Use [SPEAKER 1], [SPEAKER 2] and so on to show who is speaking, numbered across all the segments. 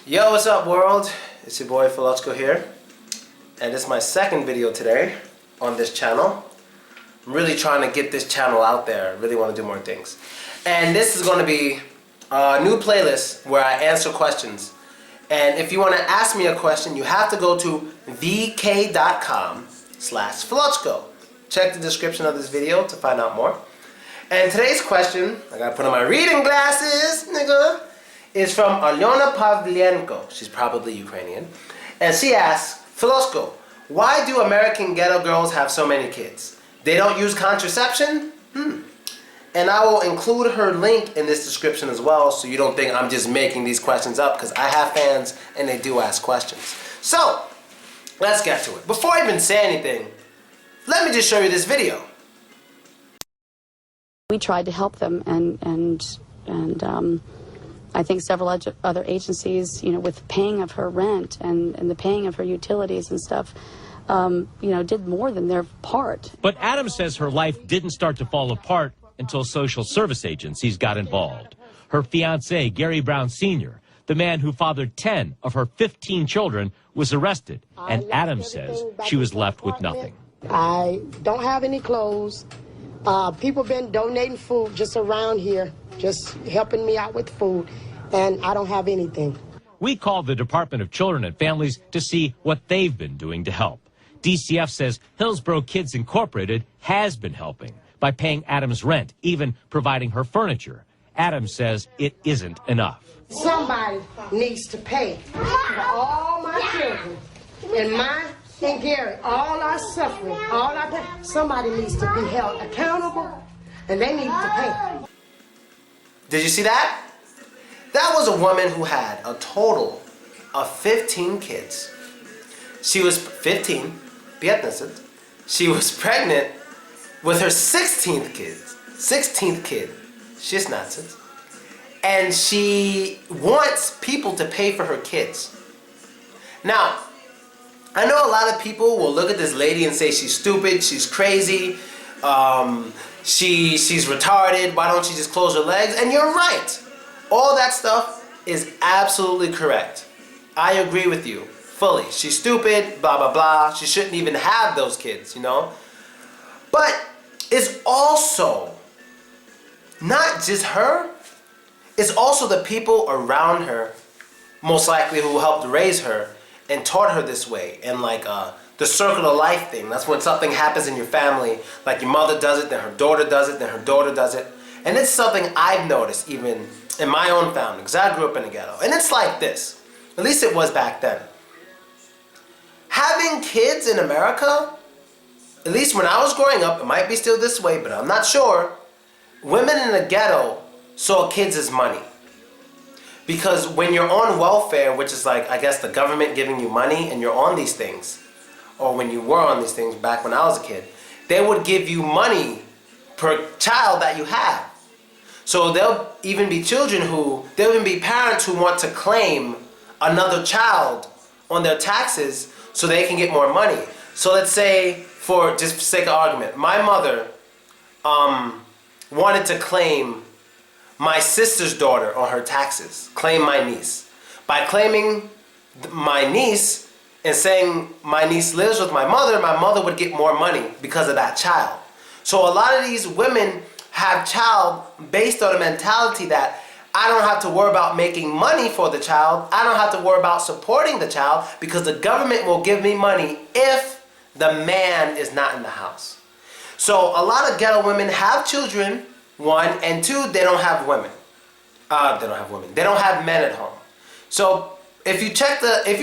[SPEAKER 1] Yo, what's up world? It's your boy Philochko here, and this is my second video today on this channel. I'm really trying to get this channel out there. I really want to do more things. And this is going to be a new playlist where I answer questions. And if you want to ask me a question, you have to go to vk.com/Philochko. Check the description of this video to find out more. And today's question, I gotta put on my reading glasses, nigga, is from Alyona Pavlienko. She's probably Ukrainian. And she asks, Philochko, why do American ghetto girls have so many kids? They don't use contraception? And I will include her link in this description as well, so you don't think I'm just making these questions up, because I have fans and they do ask questions. So, let's get to it. Before I even say anything, let me just show you this video.
[SPEAKER 2] We tried to help them, and I think several other agencies, you know, with paying of her rent and the paying of her utilities and stuff, you know, did more than their part.
[SPEAKER 3] But Adams says her life didn't start to fall apart until social service agencies got involved. Her fiancé, Gary Brown Sr., the man who fathered 10 of her 15 children, was arrested, and Adams says she was left with nothing.
[SPEAKER 4] I don't have any clothes. People been donating food just around here, just helping me out with food, and I don't have anything.
[SPEAKER 3] We called the Department of Children and Families to see what they've been doing to help. DCF says Hillsborough Kids Incorporated has been helping by paying Adams rent, even providing her furniture. Adams says it isn't enough.
[SPEAKER 4] Somebody needs to pay for all my children, and mine and Gary, all our suffering, all our pain. Somebody needs to be held accountable, and they need to pay.
[SPEAKER 1] Did you see that? That was a woman who had a total of 15 kids. She was 15, Vietnamese. She was pregnant with her 16th kid. She's not. And she wants people to pay for her kids. Now, I know a lot of people will look at this lady and say she's stupid, she's crazy, she's retarded, why don't she just close her legs? And you're right. All that stuff is absolutely correct. I agree with you fully. She's stupid, blah, blah, blah. She shouldn't even have those kids, you know? But it's also not just her. It's also the people around her, most likely who helped raise her and taught her this way. And like the circle of life thing. That's when something happens in your family. Like your mother does it, then her daughter does it, then her daughter does it. And it's something I've noticed even in my own family, because I grew up in a ghetto. And it's like this. At least it was back then. Having kids in America, at least when I was growing up, it might be still this way, but I'm not sure. Women in the ghetto saw kids as money. Because when you're on welfare, which is like, I guess, the government giving you money, and you're on these things, or when you were on these things back when I was a kid, they would give you money per child that you have. So there'll even be parents who want to claim another child on their taxes so they can get more money. So let's say, for just sake of argument, my mother wanted to claim my sister's daughter on her taxes, claim my niece. By claiming my niece and saying my niece lives with my mother would get more money because of that child. So a lot of these women have child based on a mentality that I don't have to worry about making money for the child. I don't have to worry about supporting the child because the government will give me money if the man is not in the house. So a lot of ghetto women have children, one, and two, they don't have women. They don't have men at home. So if you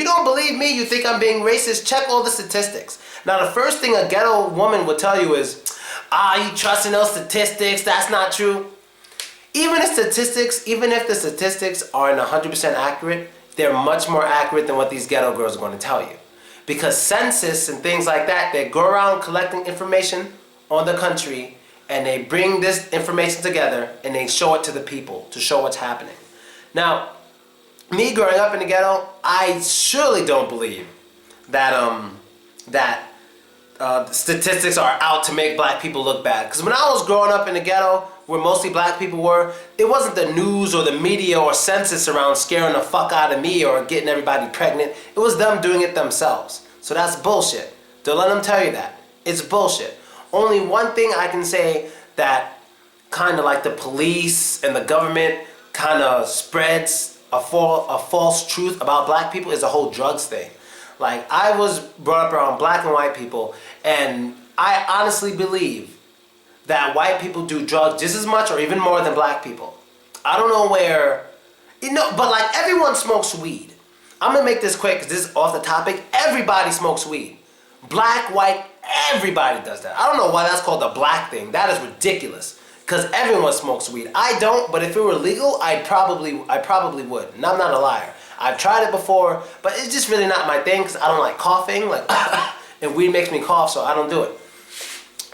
[SPEAKER 1] don't believe me, you think I'm being racist, check all the statistics. Now the first thing a ghetto woman will tell you is, you trusting those statistics, that's not true. Even if the statistics aren't 100% accurate, they're much more accurate than what these ghetto girls are going to tell you. Because census and things like that, they go around collecting information on the country, and they bring this information together and they show it to the people to show what's happening. Now, me growing up in the ghetto, I surely don't believe that statistics are out to make black people look bad. Because when I was growing up in the ghetto, where mostly black people were, it wasn't the news or the media or census around scaring the fuck out of me or getting everybody pregnant. It was them doing it themselves. So that's bullshit. Don't let them tell you that. It's bullshit. Only one thing I can say that kind of like the police and the government kind of spreads a false truth about black people is the whole drugs thing. Like, I was brought up around black and white people, and I honestly believe that white people do drugs just as much or even more than black people. I don't know where, but like everyone smokes weed. I'm gonna make this quick because this is off the topic. Everybody smokes weed. Black, white, everybody does that. I don't know why that's called the black thing. That is ridiculous. Because everyone smokes weed. I don't, but if it were legal, I probably would. And I'm not a liar. I've tried it before, but it's just really not my thing because I don't like coughing. Like, and weed makes me cough, so I don't do it.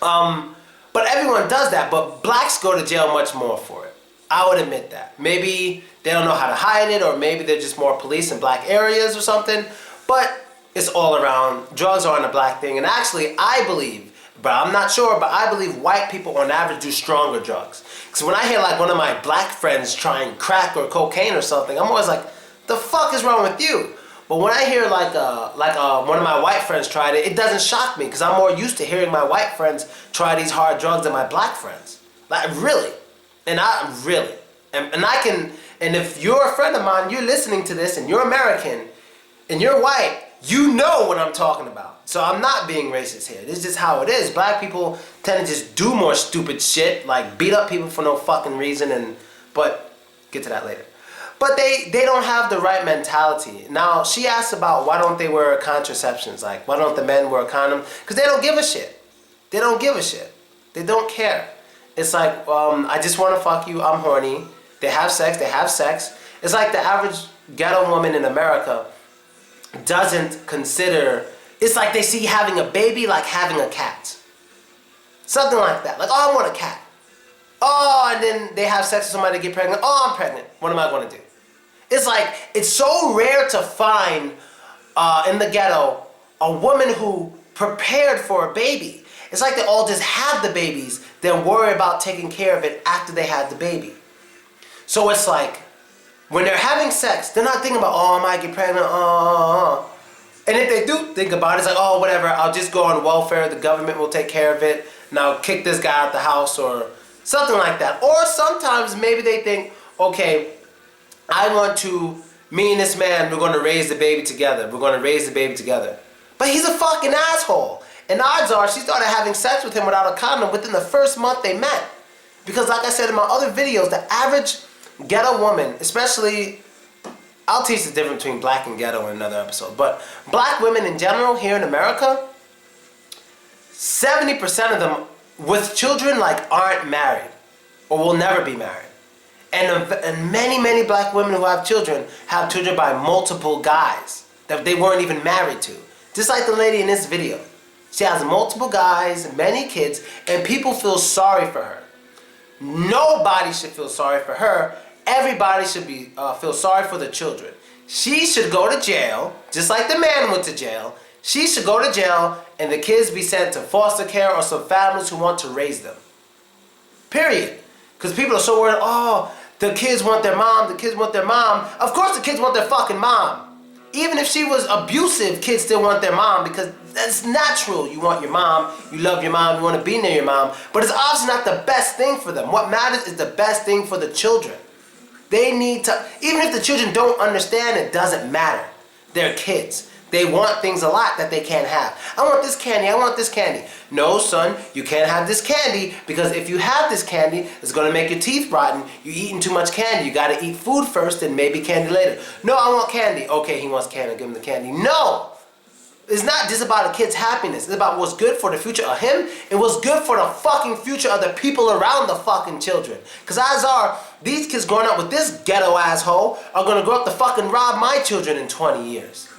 [SPEAKER 1] But everyone does that, but blacks go to jail much more for it. I would admit that. Maybe they don't know how to hide it, or maybe they're just more police in black areas or something, but it's all around. Drugs aren't a black thing, and actually, I believe, but I'm not sure, but I believe white people on average do stronger drugs. Because when I hear like one of my black friends trying crack or cocaine or something, I'm always like, the fuck is wrong with you? But when I hear like one of my white friends tried it, it doesn't shock me because I'm more used to hearing my white friends try these hard drugs than my black friends. Like, really. And if you're a friend of mine, you're listening to this and you're American and you're white, you know what I'm talking about. So I'm not being racist here. This is just how it is. Black people tend to just do more stupid shit, like beat up people for no fucking reason, but get to that later. But they don't have the right mentality. Now, she asked about why don't they wear contraceptions? Like, why don't the men wear a condom? Because they don't give a shit. They don't give a shit. They don't care. It's like, I just want to fuck you, I'm horny. They have sex. It's like the average ghetto woman in America doesn't consider, it's like they see having a baby like having a cat. Something like that. Like, oh, I want a cat. Oh, and then they have sex with somebody to get pregnant. Oh, I'm pregnant. What am I going to do? It's like, it's so rare to find in the ghetto a woman who prepared for a baby. It's like they all just have the babies, then worry about taking care of it after they had the baby. So it's like, when they're having sex, they're not thinking about, oh, I might get pregnant, And if they do think about it, it's like, oh, whatever, I'll just go on welfare, the government will take care of it, and I'll kick this guy out the house, or something like that. Or sometimes maybe they think, okay, me and this man, we're going to raise the baby together. But he's a fucking asshole. And odds are she started having sex with him without a condom within the first month they met. Because like I said in my other videos, the average ghetto woman, especially, I'll teach the difference between black and ghetto in another episode, but black women in general here in America, 70% of them with children like aren't married or will never be married. And many black women who have children by multiple guys that they weren't even married to. Just like the lady in this video. She has multiple guys, many kids, and people feel sorry for her. Nobody should feel sorry for her. Everybody should feel sorry for the children. She should go to jail, just like the man went to jail. She should go to jail and the kids be sent to foster care or some families who want to raise them. Period. Because people are so worried, oh, the kids want their mom. Of course the kids want their fucking mom. Even if she was abusive, kids still want their mom because that's natural. You want your mom, you love your mom, you want to be near your mom. But it's obviously not the best thing for them. What matters is the best thing for the children. They need to, even if the children don't understand, it doesn't matter. They're kids. They want things a lot that they can't have. I want this candy. No, son, you can't have this candy because if you have this candy, it's going to make your teeth rotten. You're eating too much candy. You got to eat food first and maybe candy later. No, I want candy. Okay, he wants candy. Give him the candy. No! It's not just about a kid's happiness. It's about what's good for the future of him and what's good for the fucking future of the people around the fucking children. Because odds are, these kids growing up with this ghetto asshole are going to grow up to fucking rob my children in 20 years.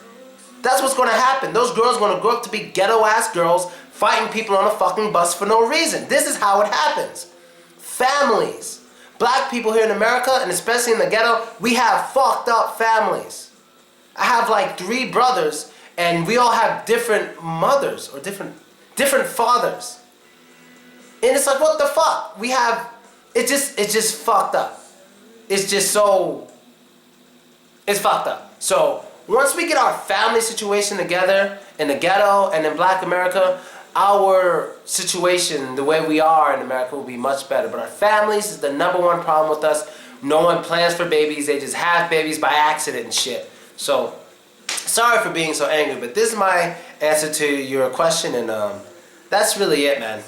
[SPEAKER 1] That's what's going to happen. Those girls are going to grow up to be ghetto-ass girls fighting people on a fucking bus for no reason. This is how it happens. Families. Black people here in America, and especially in the ghetto, we have fucked up families. I have like 3 brothers, and we all have different mothers or different fathers. And it's like, what the fuck? We have it's just fucked up. It's just so, it's fucked up. So once we get our family situation together in the ghetto and in Black America, our situation, the way we are in America, will be much better. But our families is the #1 problem with us. No one plans for babies. They just have babies by accident and shit. So sorry for being so angry, but this is my answer to your question, and that's really it, man.